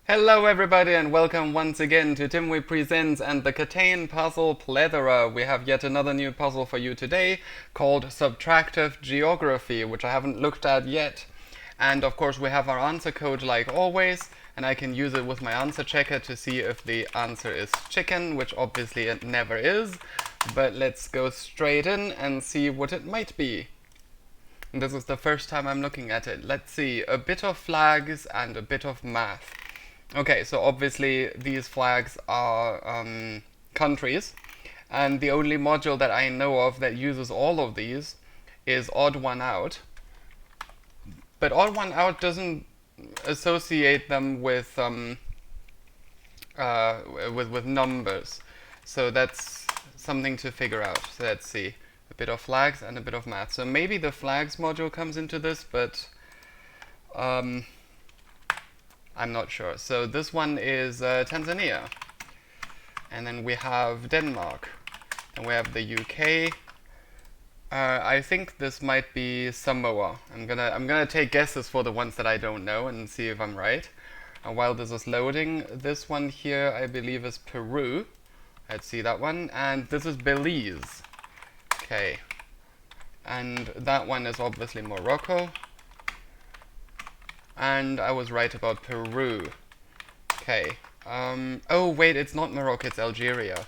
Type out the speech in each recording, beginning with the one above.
Hello everybody and welcome once again to Timwe Presents and the KTANE Puzzle Plethora. We have yet another new puzzle for you today called Subtractive Geography, which I haven't looked at yet. And of course we have our answer code like always, and I can use it with my answer checker to see if the answer is chicken, which obviously it never is. But let's go straight in and see what it might be. This is the first time I'm looking at it. Let's see, a bit of flags and a bit of math. Okay, so obviously these flags are countries, and the only module that I know of that uses all of these is odd one out. But odd one out doesn't associate them with numbers, so that's something to figure out. So let's see, a bit of flags and a bit of math. So maybe the flags module comes into this, but I'm not sure. So this one is Tanzania, and then we have Denmark, and we have the UK. I think this might be Samoa. I'm gonna take guesses for the ones that I don't know and see if I'm right. And while this is loading, this one here I believe is Peru. Let's see that one, and this is Belize. Okay, and that one is obviously Morocco. And I was right about Peru. Okay. Oh wait, it's not Morocco, it's Algeria,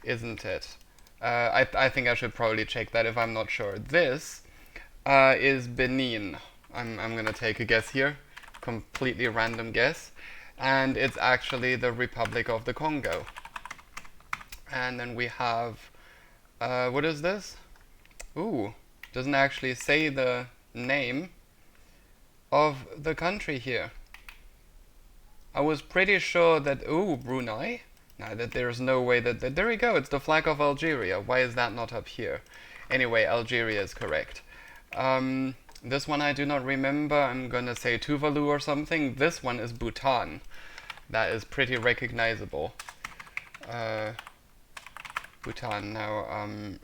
isn't it? I think I should probably check that if I'm not sure. This is Benin. I'm gonna take a guess here, completely random guess, and it's actually the Republic of the Congo. And then we have what is this? Ooh, doesn't actually say the name of the country here. I was pretty sure that, ooh, Brunei? Now that there's no way that, there we go, it's the flag of Algeria. Why is that not up here? Anyway, Algeria is correct. This one I do not remember. I'm gonna say Tuvalu or something. This one is Bhutan. That is pretty recognizable. Bhutan now,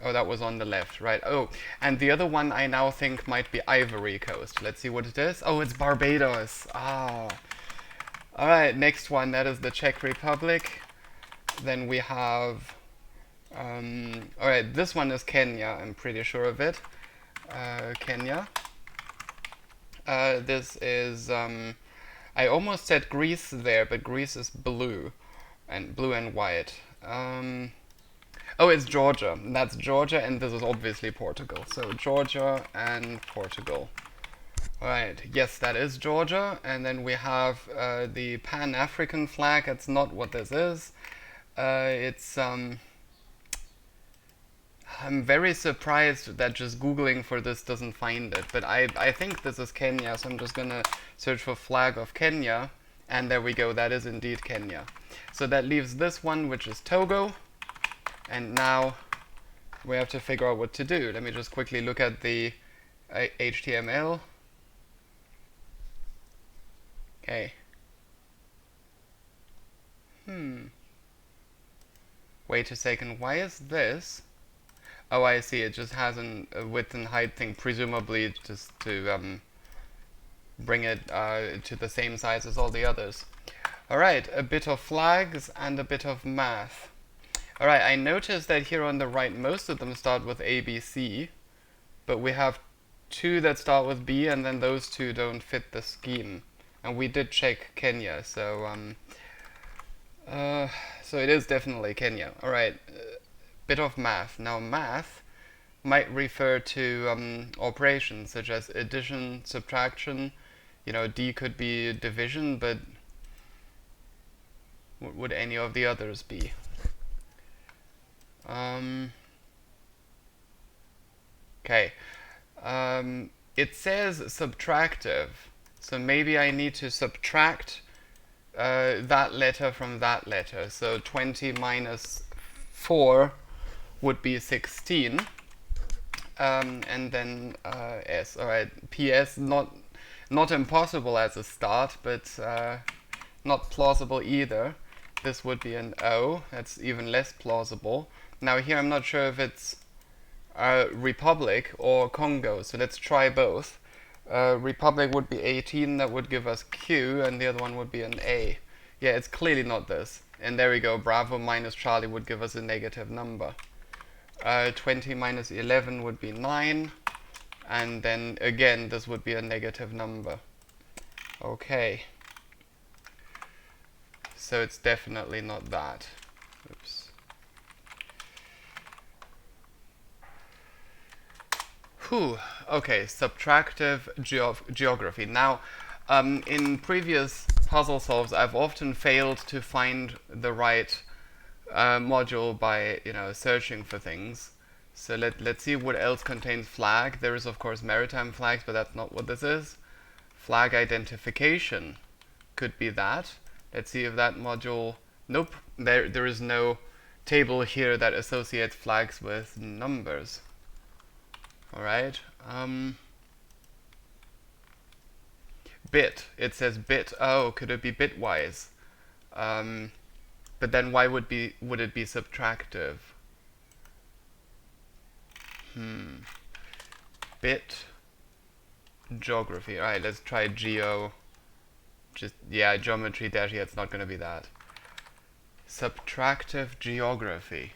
oh, that was on the left, right. Oh, and the other one I now think might be Ivory Coast. Let's see what it is. Oh, it's Barbados. Ah. Alright, next one, that is the Czech Republic. Then we have, alright, this one is Kenya, I'm pretty sure of it. Kenya. This is, I almost said Greece there, but Greece is blue and white. Oh, it's Georgia. That's Georgia, and this is obviously Portugal. So Georgia and Portugal. Alright, yes, that is Georgia. And then we have the Pan-African flag. That's not what this is. I'm very surprised that just Googling for this doesn't find it. But I think this is Kenya, so I'm just gonna search for flag of Kenya. And there we go, that is indeed Kenya. So that leaves this one, which is Togo. And now we have to figure out what to do. Let me just quickly look at the HTML. Okay. Wait a second, why is this? Oh, I see, it just has a width and height thing, presumably just to bring it to the same size as all the others. Alright, a bit of flags and a bit of math. Alright, I noticed that here on the right most of them start with A, B, C, but we have two that start with B, and then those two don't fit the scheme. And we did check Kenya, so so it is definitely Kenya. Alright, bit of math. Now math might refer to operations such as addition, subtraction. You know, D could be division, but what would any of the others be? Okay. It says subtractive, so maybe I need to subtract that letter from that letter. So 20 minus 4 would be 16. And then S. Alright, PS, not impossible as a start, but not plausible either. This would be an O. That's even less plausible. Now here I'm not sure if it's Republic or Congo, so let's try both. Republic would be 18, that would give us Q, and the other one would be an A. Yeah, it's clearly not this. And there we go, Bravo minus Charlie would give us a negative number. 20 minus 11 would be 9, and then again this would be a negative number. Okay. So it's definitely not that. Oops. Whew. Okay, subtractive geography. Now, in previous puzzle solves, I've often failed to find the right module by, searching for things. So let's see what else contains flag. There is, of course, maritime flags, but that's not what this is. Flag identification could be that. Let's see if that module... Nope, there is no table here that associates flags with numbers. Alright. Bit. It says bit. Oh, could it be bitwise? But then why would it be subtractive? Bit geography. Alright, let's try geo. Geometry dash. Yeah, it's not going to be that. Subtractive geography.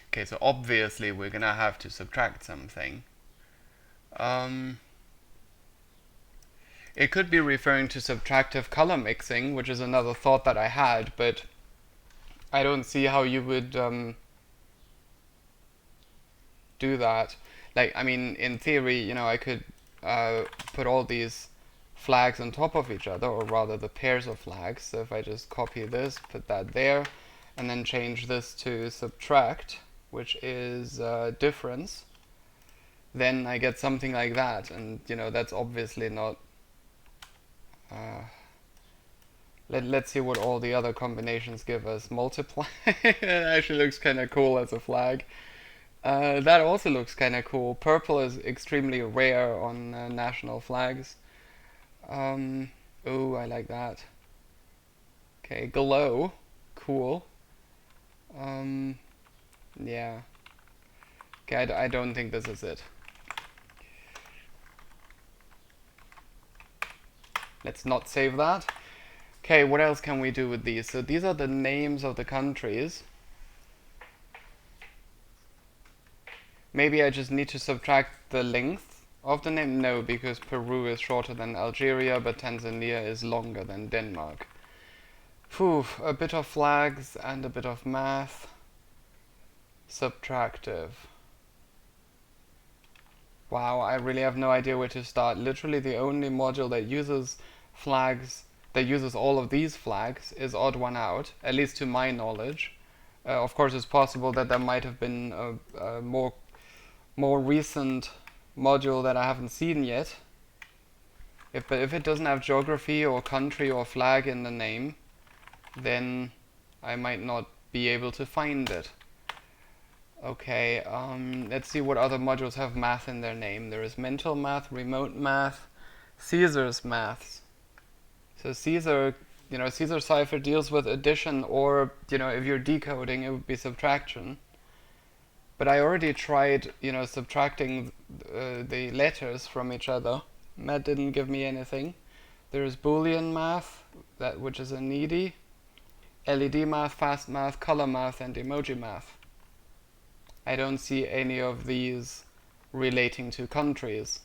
Okay, so obviously we're going to have to subtract something. It could be referring to subtractive color mixing, which is another thought that I had, but I don't see how you would do that. Like, I mean, in theory, I could put all these flags on top of each other, or rather the pairs of flags. So if I just copy this, put that there, and then change this to subtract, which is difference, then I get something like that. And that's obviously not... let's see what all the other combinations give us. Multiply. It actually looks kind of cool as a flag. That also looks kind of cool. Purple is extremely rare on national flags. Oh, I like that. Okay, glow. Cool. Yeah. Okay, I don't think this is it. Let's not save that. Okay, what else can we do with these? So these are the names of the countries. Maybe I just need to subtract the length of the name. No, because Peru is shorter than Algeria, but Tanzania is longer than Denmark. Phew, a bit of flags and a bit of math. Subtractive. Wow, I really have no idea where to start. Literally the only module that uses flags, that uses all of these flags, is Odd One Out, at least to my knowledge. Of course, it's possible that there might have been a more recent module that I haven't seen yet. But if it doesn't have geography or country or flag in the name, then I might not be able to find it. Okay, let's see what other modules have math in their name. There is mental math, remote math, Caesar's maths. So Caesar, Caesar cipher deals with addition, or, if you're decoding, it would be subtraction. But I already tried, subtracting the letters from each other. That didn't give me anything. There's Boolean math, which is a needy, LED math, fast math, color math, and emoji math. I don't see any of these relating to countries.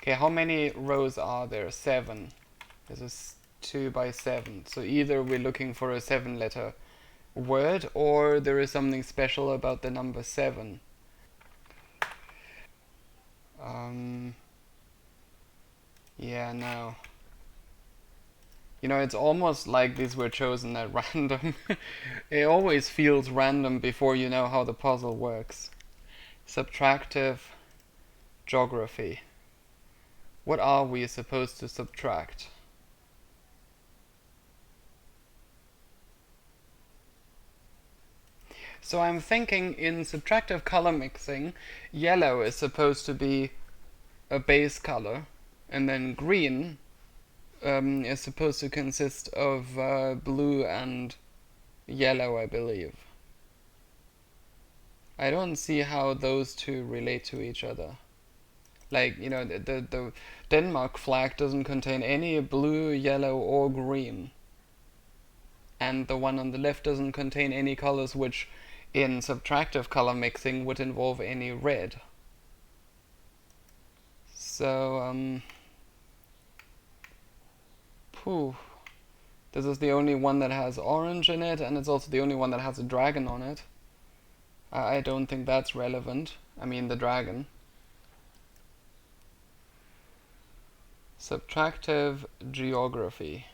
Okay, how many rows are there? 7. This is 2 by 7. So either we're looking for a 7-letter word, or there is something special about the number 7. Yeah, no. It's almost like these were chosen at random. It always feels random before you know how the puzzle works. Subtractive geography. What are we supposed to subtract? So I'm thinking in subtractive color mixing, yellow is supposed to be a base color, and then green is supposed to consist of blue and yellow, I believe. I don't see how those two relate to each other. Like, you know, the Denmark flag doesn't contain any blue, yellow, or green. And the one on the left doesn't contain any colors which, in subtractive color mixing, would involve any red. So, this is the only one that has orange in it, and it's also the only one that has a dragon on it. I don't think that's relevant. I mean, the dragon. Subtractive geography.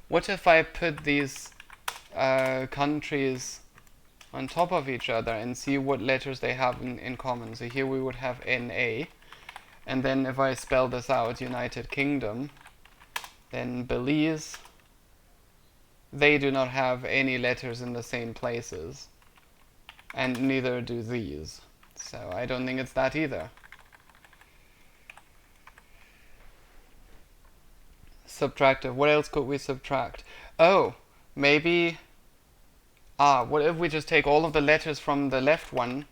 What if I put these countries on top of each other and see what letters they have in common? So here we would have NA, and then if I spell this out, United Kingdom, then Belize, they do not have any letters in the same places, and neither do these. So I don't think it's that either. Subtractive. What else could we subtract? Oh, maybe... what if we just take all of the letters from the left one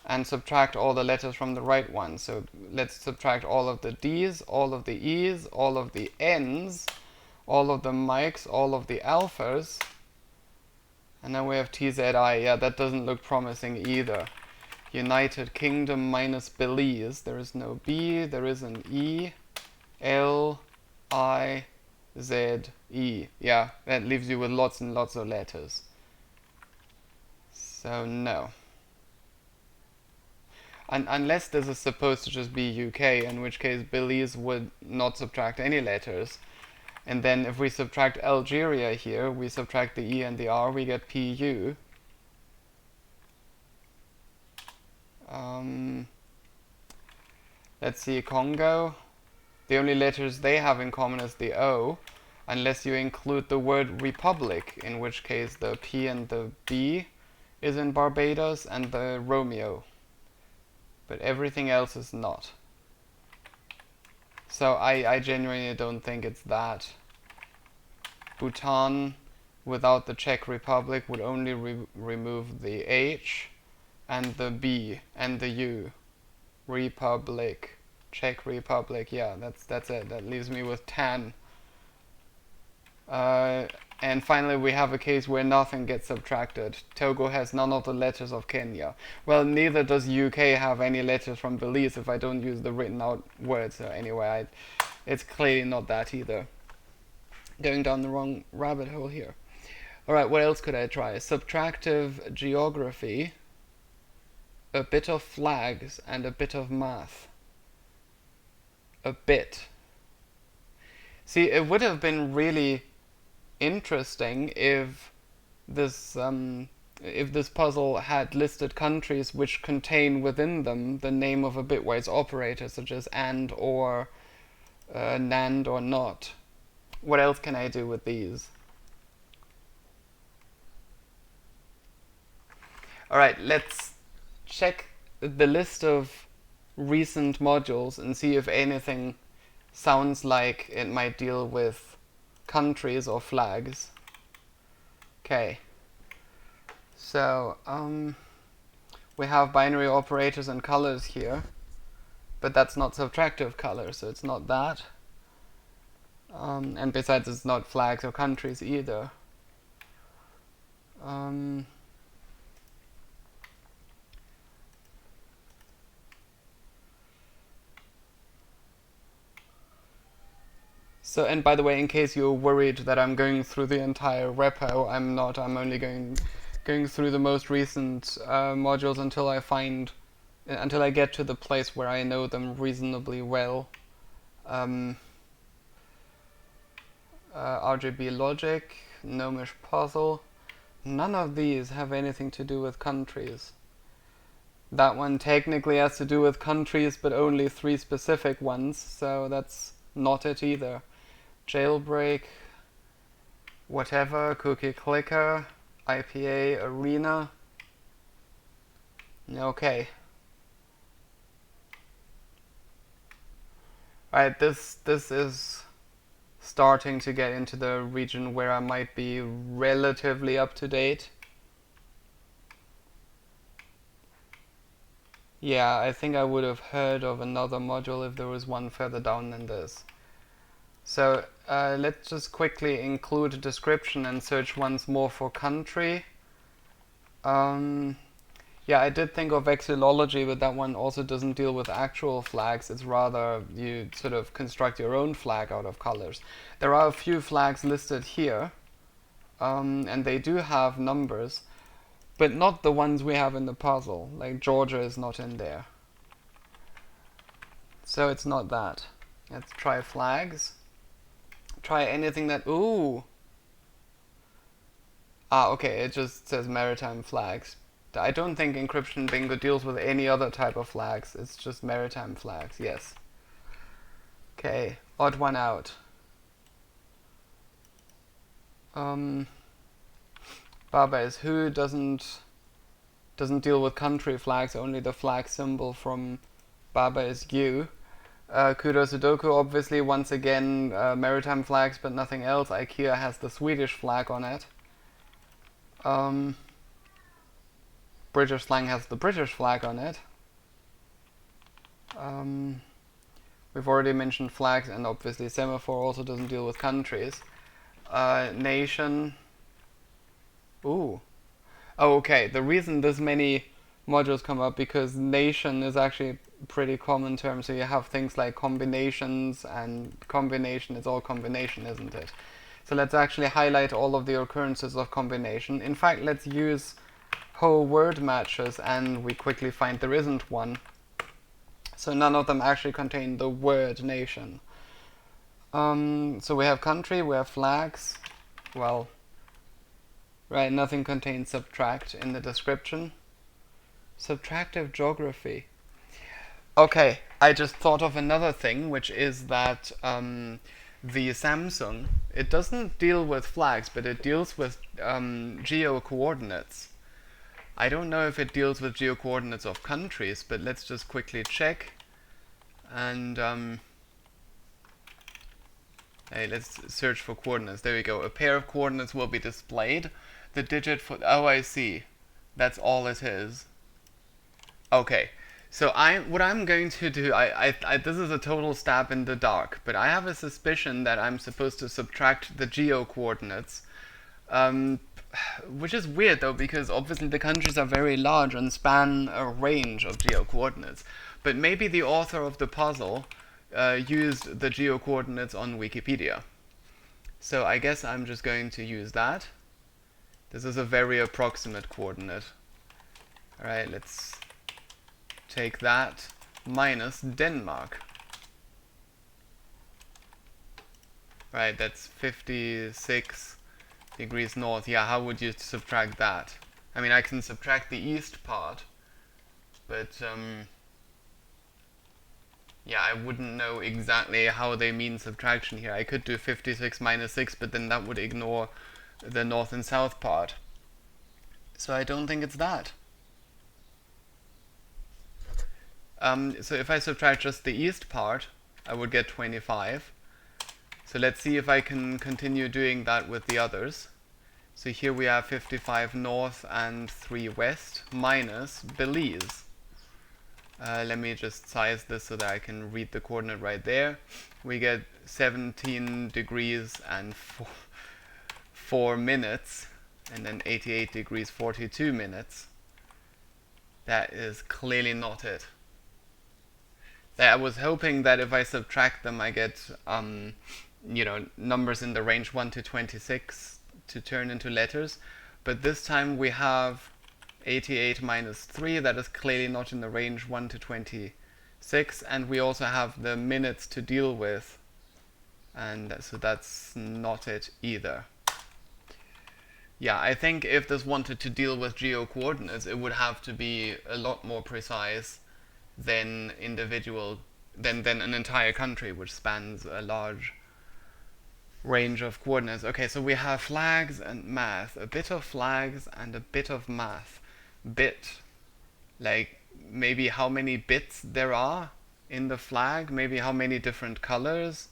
and subtract all the letters from the right one? So let's subtract all of the D's, all of the E's, all of the N's, all of the mics, all of the alphas. And then we have TZI. Yeah, that doesn't look promising either. United Kingdom minus Belize. There is no B, there is an E, L, I, Z, E. Yeah, that leaves you with lots and lots of letters. So no. Unless this is supposed to just be UK, in which case Belize would not subtract any letters. And then if we subtract Algeria here, we subtract the E and the R, we get PU. Let's see, Congo. The only letters they have in common is the O, unless you include the word Republic, in which case the P and the B is in Barbados and the Romeo. But everything else is not. So I genuinely don't think it's that. Bhutan, without the Czech Republic, would only remove the H and the B and the U. Republic. Czech Republic, yeah, that's it. That leaves me with 10. And finally, we have a case where nothing gets subtracted. Togo has none of the letters of Kenya. Well, neither does UK have any letters from Belize if I don't use the written out words. So anyway, it's clearly not that either. Going down the wrong rabbit hole here. Alright, what else could I try? Subtractive geography, a bit of flags, and a bit of math. A bit. See, it would have been really interesting if this puzzle had listed countries which contain within them the name of a bitwise operator, such as and, or, NAND, or not. What else can I do with these? Alright, let's check the list of recent modules and see if anything sounds like it might deal with countries or flags. Okay. So, we have binary operators and colors here, but that's not subtractive color, so it's not that. And besides, it's not flags or countries either. So, and by the way, in case you're worried that I'm going through the entire repo, I'm not. I'm only going through the most recent modules until I get to the place where I know them reasonably well. RGB logic, gnomish puzzle. None of these have anything to do with countries. That one technically has to do with countries, but only 3 specific ones, so that's not it either. Jailbreak, whatever, cookie clicker, IPA, arena. Okay. Right, this is starting to get into the region where I might be relatively up to date. Yeah, I think I would have heard of another module if there was one further down than this. So let's just quickly include a description and search once more for country. Yeah, I did think of vexillology, but that one also doesn't deal with actual flags. It's rather you sort of construct your own flag out of colors. There are a few flags listed here, and they do have numbers, but not the ones we have in the puzzle. Like Georgia is not in there. So it's not that. Let's try flags. Try anything that... Ooh! Ah, okay, it just says maritime flags. I don't think encryption bingo deals with any other type of flags. It's just maritime flags, yes. Okay, odd one out. Baba is who, doesn't deal with country flags, only the flag symbol from Baba is you. Kudo Sudoku, obviously, once again, maritime flags, but nothing else. IKEA has the Swedish flag on it. British slang has the British flag on it. We've already mentioned flags, and obviously semaphore also doesn't deal with countries. Nation. Ooh. Oh, okay. The reason this many modules come up because nation is actually a pretty common term. So you have things like combinations, and combination is all combination, isn't it? So let's actually highlight all of the occurrences of combination. In fact, let's use whole word matches, and we quickly find there isn't one. So none of them actually contain the word nation. So we have country, we have flags. Well, right, nothing contains subtract in the description. Subtractive geography. Okay, I just thought of another thing, which is that the Samsung, it doesn't deal with flags, but it deals with geo-coordinates. I don't know if it deals with geo-coordinates of countries, but let's just quickly check. And hey, let's search for coordinates. There we go. A pair of coordinates will be displayed. The digit for... Oh, I see. That's all it is. Okay. So what I'm going to do, this is a total stab in the dark, but I have a suspicion that I'm supposed to subtract the geo-coordinates. Which is weird though, because obviously the countries are very large and span a range of geo-coordinates. But maybe the author of the puzzle used the geo-coordinates on Wikipedia. So I guess I'm just going to use that. This is a very approximate coordinate. Alright, let's take that minus Denmark. Right, that's 56 degrees north. Yeah, how would you subtract that? I mean, I can subtract the east part, but yeah, I wouldn't know exactly how they mean subtraction here. I could do 56 minus 6, but then that would ignore the north and south part. So I don't think it's that. So if I subtract just the east part, I would get 25. So let's see if I can continue doing that with the others. So here we have 55 north and 3 west minus Belize. Let me just size this so that I can read the coordinate right there. We get 17 degrees and 4 minutes, and then 88 degrees 42 minutes. That is clearly not it. I was hoping that if I subtract them, I get numbers in the range 1 to 26 to turn into letters. But this time we have 88 minus 3, that is clearly not in the range 1 to 26. And we also have the minutes to deal with. And so that's not it either. Yeah, I think if this wanted to deal with geo-coordinates, it would have to be a lot more precise than than an entire country, which spans a large range of coordinates. Okay, so we have flags and math. A bit of flags and a bit of math. Bit, like maybe how many bits there are in the flag, maybe how many different colors.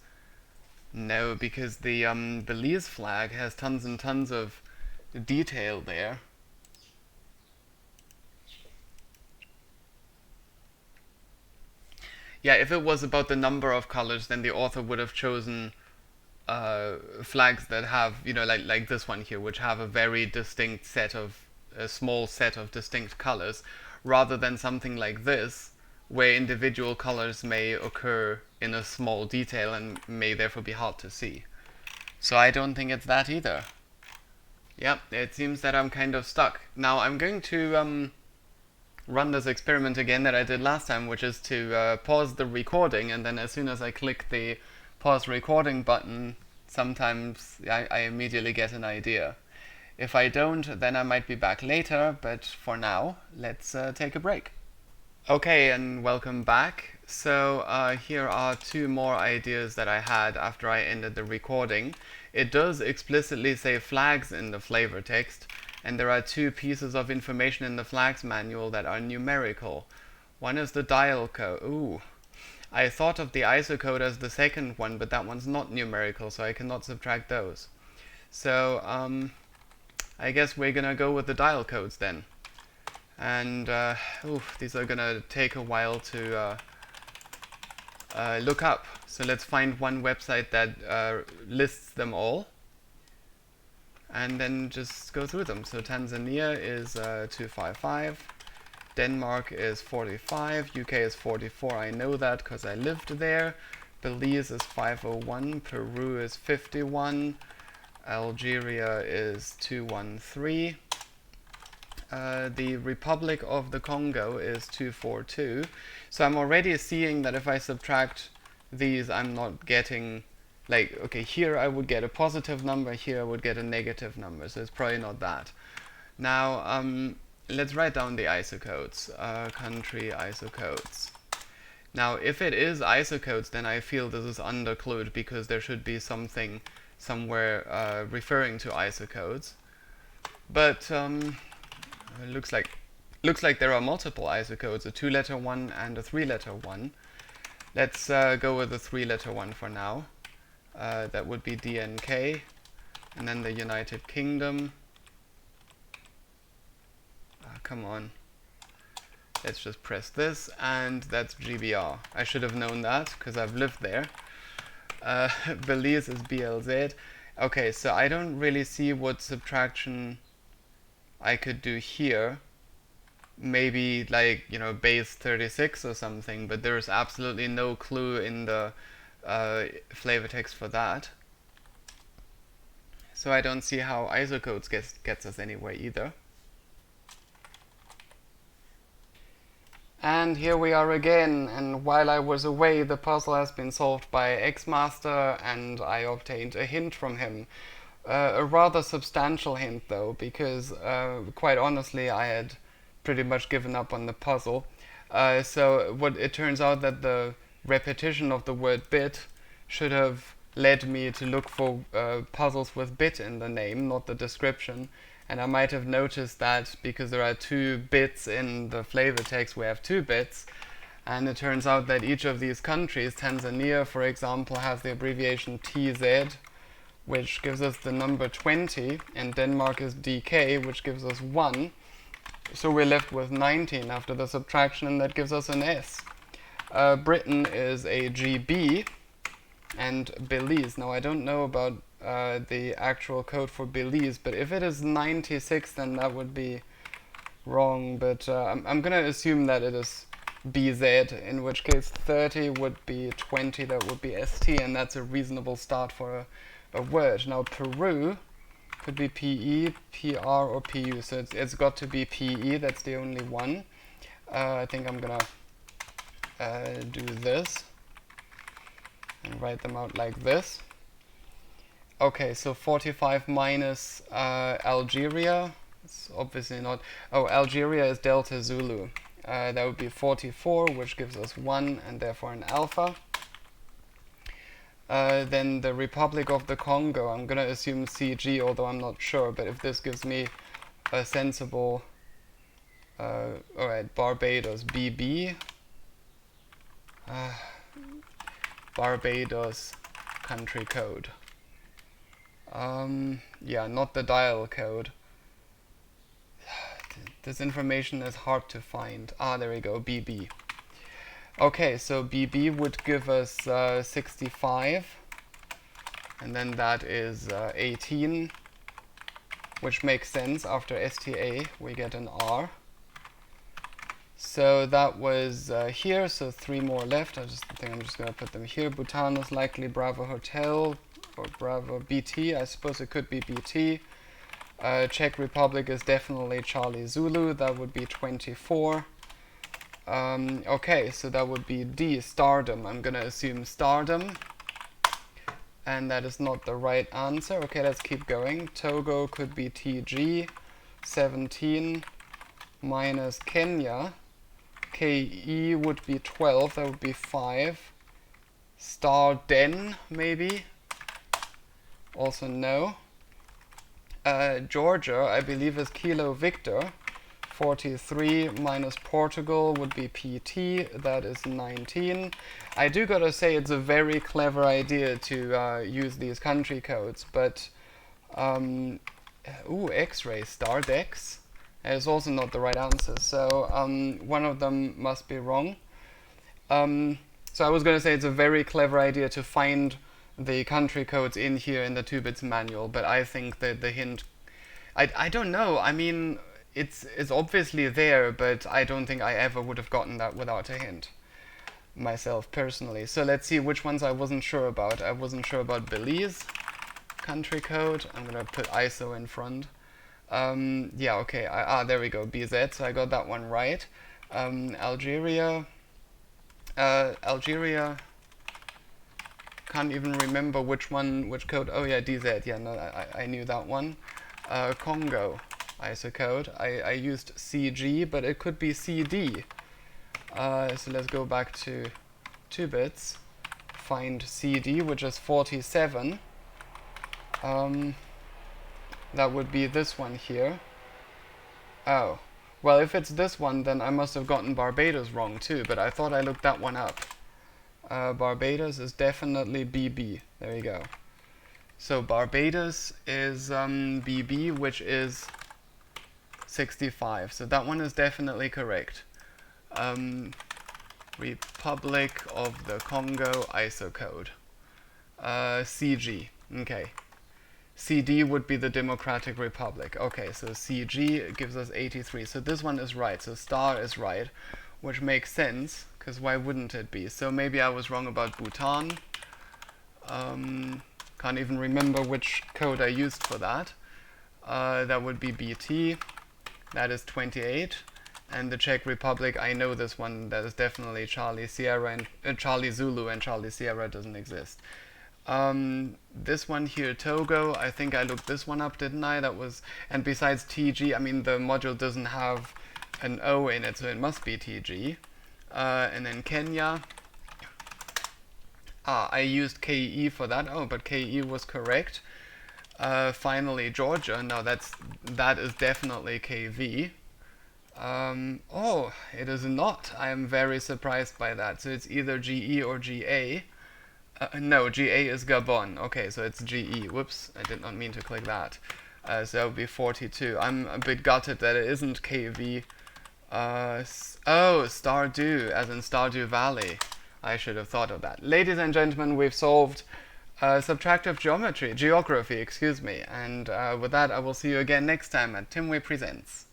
No, because the Belize flag has tons and tons of detail there. Yeah, if it was about the number of colors, then the author would have chosen flags that have, like this one here, which have a very distinct a small set of distinct colors, rather than something like this, where individual colors may occur in a small detail and may therefore be hard to see. So I don't think it's that either. Yep, it seems that I'm kind of stuck. Now I'm going to run this experiment again that I did last time, which is to pause the recording, and then as soon as I click the pause recording button, sometimes I immediately get an idea. If I don't, then I might be back later, but for now, let's take a break. Okay, and welcome back. So here are two more ideas that I had after I ended the recording. It does explicitly say flags in the flavor text, and there are two pieces of information in the flags manual that are numerical. One is the dial code. Ooh. I thought of the ISO code as the second one, but that one's not numerical, so I cannot subtract those. So I guess we're gonna go with the dial codes then. And these are gonna take a while to look up. So let's find one website that lists them all, and then just go through them. So Tanzania is 255, Denmark is 45, UK is 44, I know that because I lived there, Belize is 501, Peru is 51, Algeria is 213, the Republic of the Congo is 242. So I'm already seeing that if I subtract these, I'm not getting, like, okay, here I would get a positive number, here I would get a negative number, so it's probably not that. Now, let's write down the ISO codes, country ISO codes. Now, if it is ISO codes, then I feel this is underclued, because there should be something somewhere referring to ISO codes. But it looks like there are multiple ISO codes, a 2-letter one and a 3-letter one. Let's go with the 3-letter one for now. That would be DNK, and then the United Kingdom. Come on. Let's just press this, and that's GBR. I should have known that, because I've lived there. Belize is BLZ. Okay, so I don't really see what subtraction I could do here. Maybe like, base 36 or something, but there's absolutely no clue in the flavor text for that. So I don't see how ISO codes gets us anywhere either. And here we are again, and while I was away, the puzzle has been solved by X-Master, and I obtained a hint from him. A rather substantial hint though, because quite honestly I had pretty much given up on the puzzle. So it turns out that the repetition of the word bit should have led me to look for puzzles with bit in the name, not the description. And I might have noticed that because there are 2 bits in the flavor text, we have 2 bits. And it turns out that each of these countries, Tanzania for example, has the abbreviation TZ, which gives us the number 20, and Denmark is DK, which gives us 1. So we're left with 19 after the subtraction, and that gives us an S. Britain is a GB, and Belize. Now I don't know about the actual code for Belize, but if it is 96, then that would be wrong, but I'm gonna assume that it is BZ, in which case 30 would be 20, that would be ST, and that's a reasonable start for a word. Now Peru could be PE, PR, or PU, so it's got to be PE, that's the only one. I think I'm gonna do this and write them out like this. Okay, so 45 minus Algeria, it's obviously not, oh, Algeria is Delta Zulu. That would be 44, which gives us 1, and therefore an alpha. Then the Republic of the Congo, I'm going to assume CG, although I'm not sure, but if this gives me a sensible, alright, Barbados, BB, Barbados, country code. Yeah, not the dial code. This information is hard to find. Ah, there we go, BB. Okay, so BB would give us 65, and then that is 18, which makes sense. After STA, we get an R. So that was here, so 3 more left. I think I'm just going to put them here. Bhutan is likely Bravo Hotel, or Bravo BT. I suppose it could be BT. Czech Republic is definitely Charlie Zulu. That would be 24. Okay, so that would be D, Stardom. I'm gonna assume Stardom. And that is not the right answer. Okay, let's keep going. Togo could be TG. 17 minus Kenya. KE would be 12. That would be 5. Starden, maybe. Also no. Georgia, I believe, is Kilo Victor. 43 minus Portugal would be PT, that is 19. I do gotta say it's a very clever idea to use these country codes, but ooh, X-ray, Stardex is also not the right answer, so one of them must be wrong. So I was gonna say it's a very clever idea to find the country codes in here in the 2-bits manual, but I think that the hint, I don't know, I mean, it's obviously there, but I don't think I ever would have gotten that without a hint myself personally. So let's see which ones I wasn't sure about. I wasn't sure about Belize country code. I'm gonna put ISO in front. Yeah, okay. There we go. BZ. So I got that one right. Algeria. Algeria. Can't even remember which code. Oh yeah, DZ. Yeah, no, I knew that one. Congo. ISO code. I used CG, but it could be CD. So let's go back to 2-bits. Find CD, which is 47. That would be this one here. Oh. Well, if it's this one, then I must have gotten Barbados wrong too, but I thought I looked that one up. Barbados is definitely BB. There you go. So Barbados is BB, which is 65. So that one is definitely correct. Republic of the Congo ISO code. CG. Okay. CD would be the Democratic Republic. Okay, so CG gives us 83. So this one is right. So star is right, which makes sense, because why wouldn't it be? So maybe I was wrong about Bhutan. Can't even remember which code I used for that. That would be BT. That is 28. And the Czech Republic, I know this one. That is definitely Charlie Sierra and Charlie Zulu, and Charlie Sierra doesn't exist. This one here, Togo, I think I looked this one up, didn't I? That was, and besides TG, I mean the module doesn't have an O in it, so it must be TG. And then Kenya. I used KE for that. Oh, but KE was correct. Finally, Georgia. Now that is definitely KV. Oh, it is not. I am very surprised by that. So it's either GE or GA. No, GA is Gabon. Okay, so it's GE. Whoops, I did not mean to click that. So that would be 42. I'm a bit gutted that it isn't KV. Oh, Stardew, as in Stardew Valley. I should have thought of that. Ladies and gentlemen, we've solved subtractive geography, excuse me. And with that, I will see you again next time at Timway Presents.